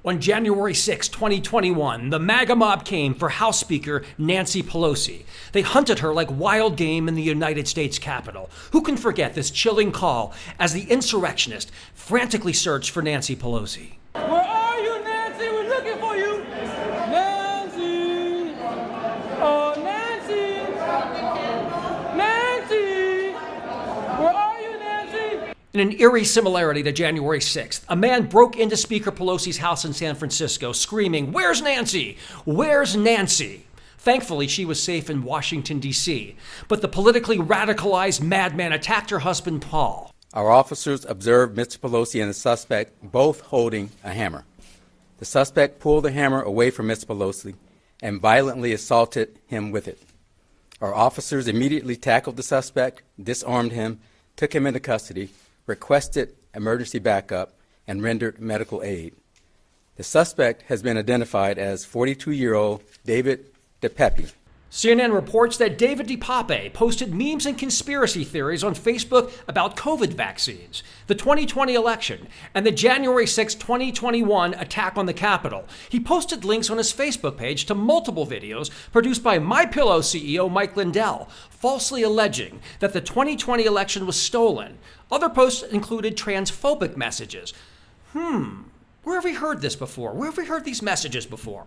On January 6, 2021, the MAGA mob came for House Speaker Nancy Pelosi. They hunted her like wild game in the United States Capitol. Who can forget this chilling call as the insurrectionists frantically searched for Nancy Pelosi? Where are you, Nancy? We're looking for you. Nancy. Oh, Nancy. Nancy. Where are you, Nancy? In an eerie similarity to January 6th, a man broke into Speaker Pelosi's house in San Francisco, screaming, "Where's Nancy? Where's Nancy?" Thankfully, she was safe in Washington, D.C., but the politically radicalized madman attacked her husband, Paul. Our officers observed Mr. Pelosi and the suspect both holding a hammer. The suspect pulled the hammer away from Mr. Pelosi and violently assaulted him with it. Our officers immediately tackled the suspect, disarmed him, took him into custody, requested emergency backup, and rendered medical aid. The suspect has been identified as 42-year-old David DePepe. CNN reports that David DePape posted memes and conspiracy theories on Facebook about COVID vaccines, the 2020 election, and the January 6, 2021 attack on the Capitol. He posted links on his Facebook page to multiple videos produced by MyPillow CEO Mike Lindell, falsely alleging that the 2020 election was stolen. Other posts included transphobic messages. Where have we heard this before? Where have we heard these messages before?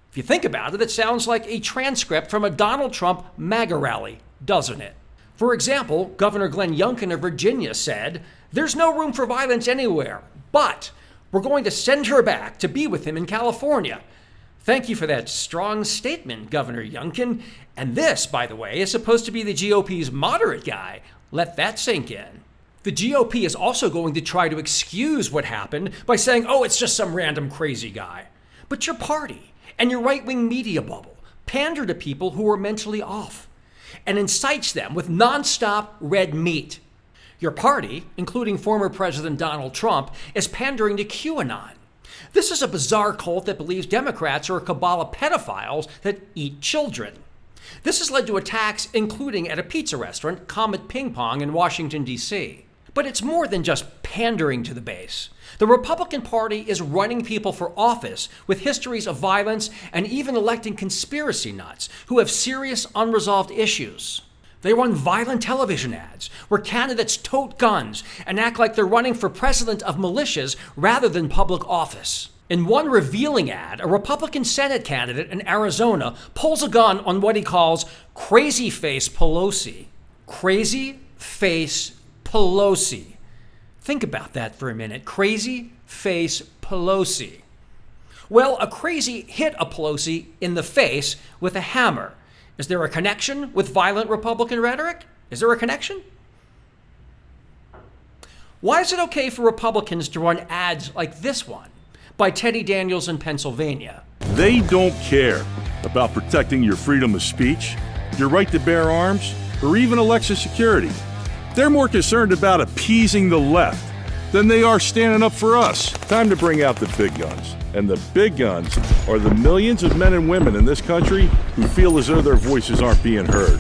If you think about it, it sounds like a transcript from a Donald Trump MAGA rally, doesn't it? For example, Governor Glenn Youngkin of Virginia said, "There's no room for violence anywhere, but we're going to send her back to be with him in California." Thank you for that strong statement, Governor Youngkin. And this, by the way, is supposed to be the GOP's moderate guy. Let that sink in. The GOP is also going to try to excuse what happened by saying, "Oh, it's just some random crazy guy." But your party and your right-wing media bubble pander to people who are mentally off and incites them with nonstop red meat. Your party, including former President Donald Trump, is pandering to QAnon. This is a bizarre cult that believes Democrats are a cabal of pedophiles that eat children. This has led to attacks, including at a pizza restaurant, Comet Ping Pong in Washington, D.C. But it's more than just pandering to the base. The Republican Party is running people for office with histories of violence and even electing conspiracy nuts who have serious unresolved issues. They run violent television ads where candidates tote guns and act like they're running for president of militias rather than public office. In one revealing ad, a Republican Senate candidate in Arizona pulls a gun on what he calls Crazy Face Pelosi. Crazy Face Pelosi. Think about that for a minute. Crazy Face Pelosi. Well, a crazy hit a Pelosi in the face with a hammer. Is there a connection with violent Republican rhetoric? Is there a connection? Why is it okay for Republicans to run ads like this one by Teddy Daniels in Pennsylvania? They don't care about protecting your freedom of speech, your right to bear arms, or even election security. They're more concerned about appeasing the left than they are standing up for us. Time to bring out the big guns. And the big guns are the millions of men and women in this country who feel as though their voices aren't being heard.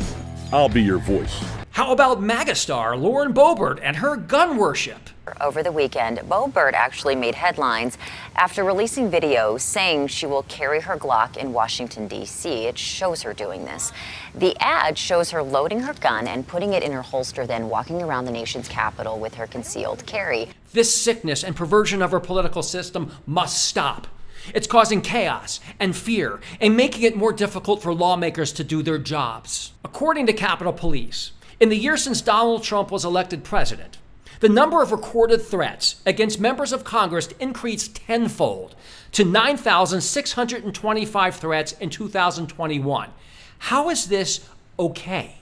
I'll be your voice. How about MAGA star Lauren Boebert and her gun worship? Over the weekend, Boebert actually made headlines after releasing videos saying she will carry her Glock in Washington, D.C. It shows her doing this. The ad shows her loading her gun and putting it in her holster, then walking around the nation's capital with her concealed carry. This sickness and perversion of our political system must stop. It's causing chaos and fear and making it more difficult for lawmakers to do their jobs. According to Capitol Police, in the year since Donald Trump was elected president, the number of recorded threats against members of Congress increased tenfold to 9,625 threats in 2021. How is this okay?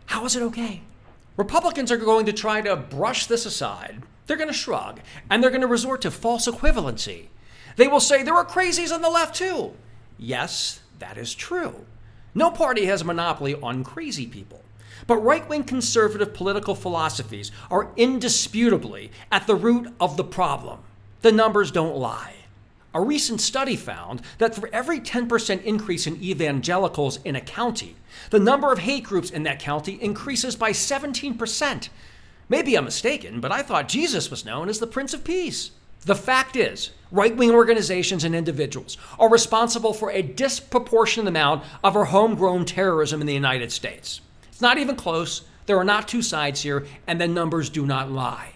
How is it okay? Republicans are going to try to brush this aside. They're going to shrug, and they're going to resort to false equivalency. They will say there are crazies on the left too. Yes, that is true. No party has a monopoly on crazy people. But right-wing conservative political philosophies are indisputably at the root of the problem. The numbers don't lie. A recent study found that for every 10% increase in evangelicals in a county, the number of hate groups in that county increases by 17%. Maybe I'm mistaken, but I thought Jesus was known as the Prince of Peace. The fact is, right-wing organizations and individuals are responsible for a disproportionate amount of our homegrown terrorism in the United States. It's not even close. There are not two sides here, and the numbers do not lie.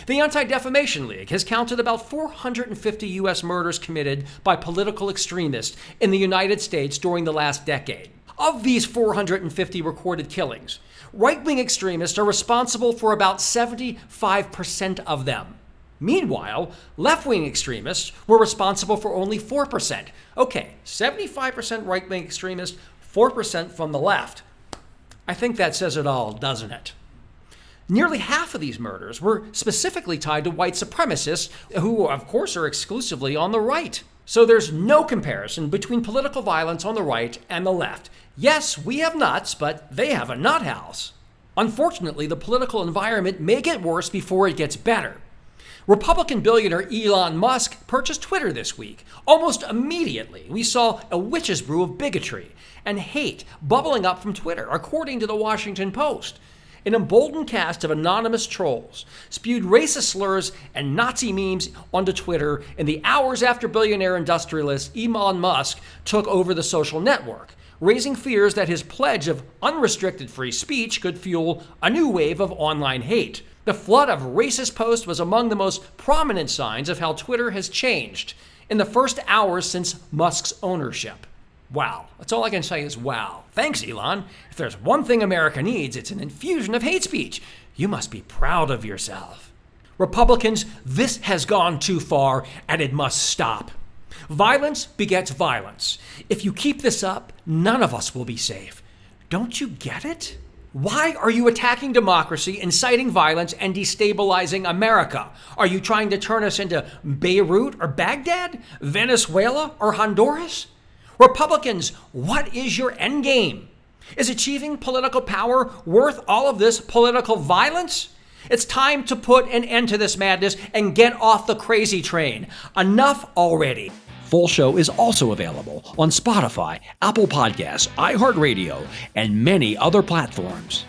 The Anti-Defamation League has counted about 450 U.S. murders committed by political extremists in the United States during the last decade. Of these 450 recorded killings, right-wing extremists are responsible for about 75% of them. Meanwhile, left-wing extremists were responsible for only 4%. Okay, 75% right-wing extremists, 4% from the left. I think that says it all, doesn't it? Nearly half of these murders were specifically tied to white supremacists who, of course, are exclusively on the right. So there's no comparison between political violence on the right and the left. Yes, we have nuts, but they have a nut house. Unfortunately, the political environment may get worse before it gets better. Republican billionaire Elon Musk purchased Twitter this week. Almost immediately, we saw a witch's brew of bigotry and hate bubbling up from Twitter, according to the Washington Post. An emboldened cast of anonymous trolls spewed racist slurs and Nazi memes onto Twitter in the hours after billionaire industrialist Elon Musk took over the social network, raising fears that his pledge of unrestricted free speech could fuel a new wave of online hate. The flood of racist posts was among the most prominent signs of how Twitter has changed in the first hours since Musk's ownership. Wow. That's all I can say is wow. Thanks, Elon. If there's one thing America needs, it's an infusion of hate speech. You must be proud of yourself. Republicans, this has gone too far, and it must stop. Violence begets violence. If you keep this up, none of us will be safe. Don't you get it? Why are you attacking democracy, inciting violence, and destabilizing America? Are you trying to turn us into Beirut or Baghdad, Venezuela or Honduras? Republicans, what is your end game? Is achieving political power worth all of this political violence? It's time to put an end to this madness and get off the crazy train. Enough already. Full Show is also available on Spotify, Apple Podcasts, iHeartRadio, and many other platforms.